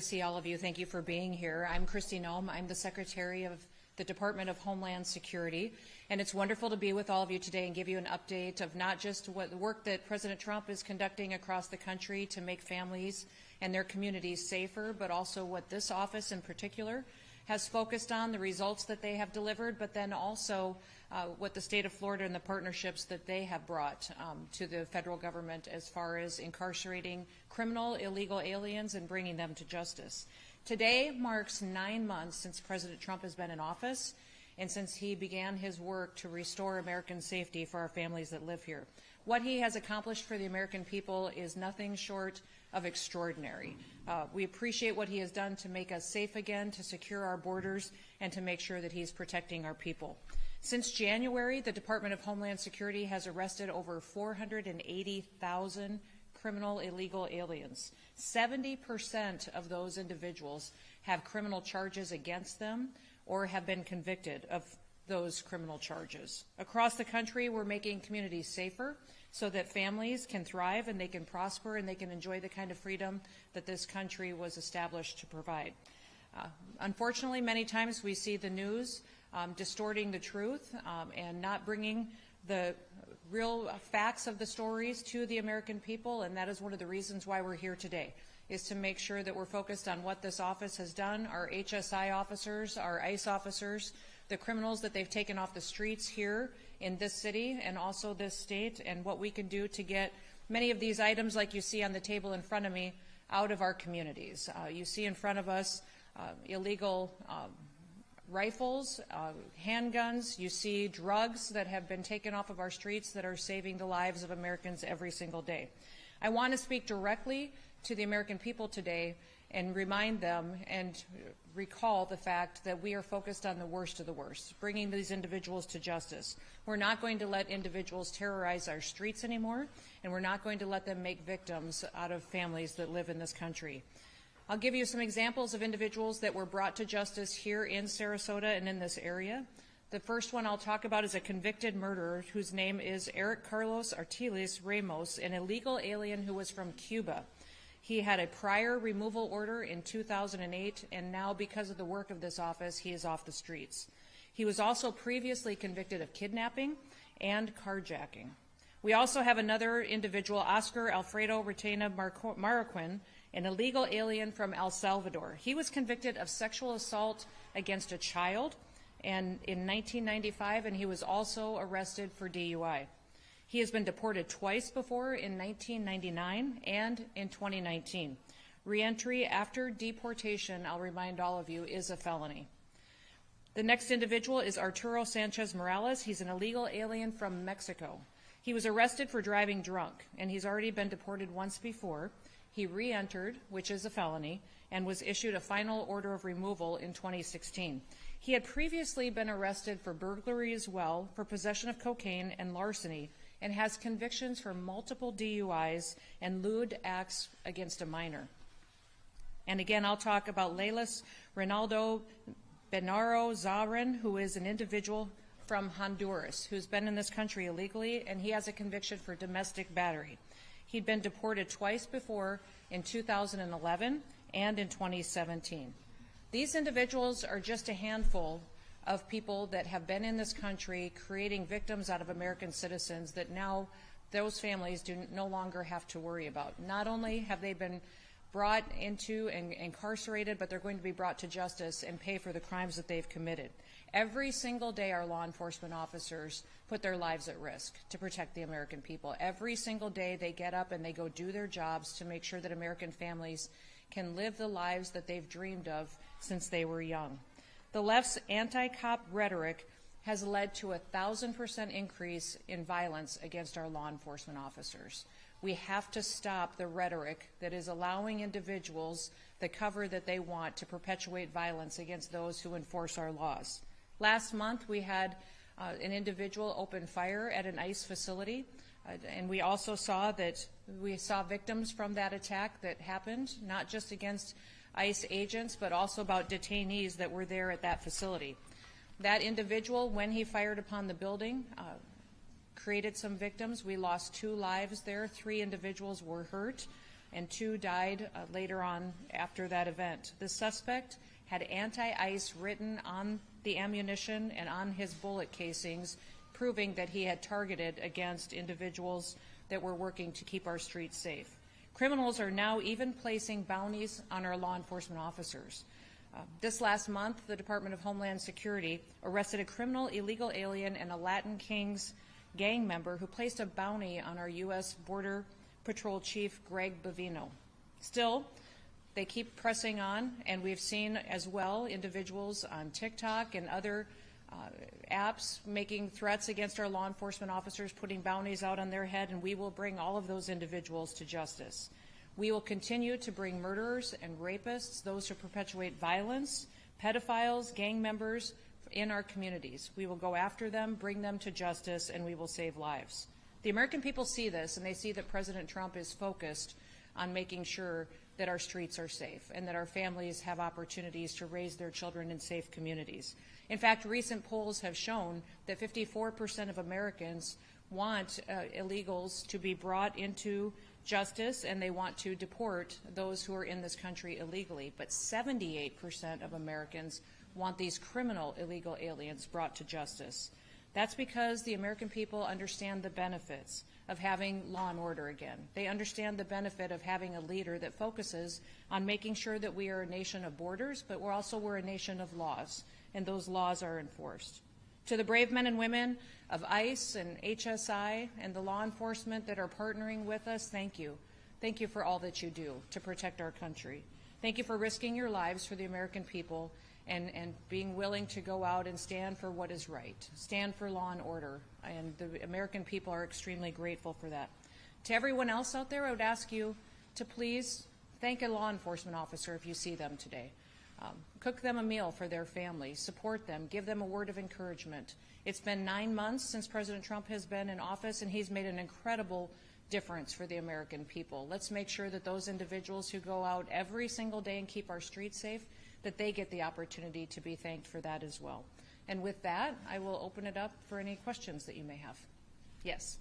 See all of you. Thank you for being here. I'm Kristi Noem. I'm the Secretary of the Department of Homeland Security, and it's wonderful to be with all of you today and give you an update of not just what the work that President Trump is conducting across the country to make families and their communities safer, but also what this office in particular has focused on, the results that they have delivered, but then also what the state of Florida and the partnerships that they have brought to the federal government as far as incarcerating criminal illegal aliens and bringing them to justice. Today marks 9 months since President Trump has been in office and since he began his work to restore American safety for our families that live here. What he has accomplished for the American people is nothing short of extraordinary. We appreciate what he has done to make us safe again, to secure our borders, and to make sure that he's protecting our people. Since January, the Department of Homeland Security has arrested over 480,000 criminal illegal aliens. 70% of those individuals have criminal charges against them or have been convicted of those criminal charges. Across the country, we're making communities safer so that families can thrive and they can prosper and they can enjoy the kind of freedom that this country was established to provide. Unfortunately, many times we see the news distorting the truth and not bringing the real facts of the stories to the American people, and that is one of the reasons why we're here today, is to make sure that we're focused on what this office has done, our HSI officers, our ICE officers, the criminals that they've taken off the streets here in this city and also this state, and what we can do to get many of these items like you see on the table in front of me out of our communities. You see in front of us illegal rifles, handguns. You see drugs that have been taken off of our streets that are saving the lives of Americans every single day. I want to speak directly to the American people today and remind them and recall the fact that we are focused on the worst of the worst, bringing these individuals to justice. We're not going to let individuals terrorize our streets anymore, and we're not going to let them make victims out of families that live in this country. I'll give you some examples of individuals that were brought to justice here in Sarasota and in this area. The first one I'll talk about is a convicted murderer whose name is Eric Carlos Artiles Ramos, an illegal alien who was from Cuba. He had a prior removal order in 2008, and now because of the work of this office, he is off the streets. He was also previously convicted of kidnapping and carjacking. We also have another individual, Oscar Alfredo Retena Marroquin, an illegal alien from El Salvador. He was convicted of sexual assault against a child in 1995, and he was also arrested for DUI. He has been deported twice before, in 1999 and in 2019. Reentry after deportation, I'll remind all of you, is a felony. The next individual is Arturo Sanchez Morales. He's an illegal alien from Mexico. He was arrested for driving drunk, and he's already been deported once before. He re-entered, which is a felony, and was issued a final order of removal in 2016. He had previously been arrested for burglary as well, for possession of cocaine and larceny, and has convictions for multiple DUIs and lewd acts against a minor. And again, I'll talk about Leilis Ronaldo Benaro Zarin, who is an individual from Honduras who's been in this country illegally, and he has a conviction for domestic battery. He'd been deported twice before, in 2011 and in 2017. These individuals are just a handful of people that have been in this country creating victims out of American citizens that now those families do no longer have to worry about. Not only have they been brought into and incarcerated, but they're going to be brought to justice and pay for the crimes that they've committed. Every single day, our law enforcement officers put their lives at risk to protect the American people. Every single day, they get up and they go do their jobs to make sure that American families can live the lives that they've dreamed of since they were young. The left's anti-cop rhetoric has led to 1,000% increase in violence against our law enforcement officers. We have to stop the rhetoric that is allowing individuals the cover that they want to perpetuate violence against those who enforce our laws. Last month, we had an individual open fire at an ICE facility, and we also saw victims from that attack that happened, not just against ICE agents, but also about detainees that were there at that facility. That individual, when he fired upon the building, created some victims. We lost 2 lives there. 3 individuals were hurt. and 2 died later on after that event. The suspect had anti-ICE written on the ammunition and on his bullet casings, proving that he had targeted against individuals that were working to keep our streets safe. Criminals are now even placing bounties on our law enforcement officers. This last month, the Department of Homeland Security arrested a criminal illegal alien and a Latin Kings gang member who placed a bounty on our U.S. Border Patrol Chief Greg Bavino. Still, they keep pressing on, and we've seen as well individuals on TikTok and other apps making threats against our law enforcement officers, putting bounties out on their head, and we will bring all of those individuals to justice. We will continue to bring murderers and rapists, those who perpetuate violence, pedophiles, gang members in our communities. We will go after them, bring them to justice, and we will save lives. The American people see this, and they see that President Trump is focused on making sure that our streets are safe and that our families have opportunities to raise their children in safe communities. In fact, recent polls have shown that 54% of Americans want illegals to be brought into justice, and they want to deport those who are in this country illegally. But 78% of Americans want these criminal illegal aliens brought to justice. That's because the American people understand the benefits of having law and order again. They understand the benefit of having a leader that focuses on making sure that we are a nation of borders, but we're a nation of laws, and those laws are enforced. To the brave men and women of ICE and HSI and the law enforcement that are partnering with us, thank you. Thank you for all that you do to protect our country. Thank you for risking your lives for the American people and being willing to go out and stand for what is right, stand for law and order. And the American people are extremely grateful for that. To everyone else out there, I would ask you to please thank a law enforcement officer if you see them today. Cook them a meal for their family, support them, give them a word of encouragement. It's been 9 months since President Trump has been in office, and he's made an incredible difference for the American people. Let's make sure that those individuals who go out every single day and keep our streets safe, that they get the opportunity to be thanked for that as well. And with that, I will open it up for any questions that you may have. Yes.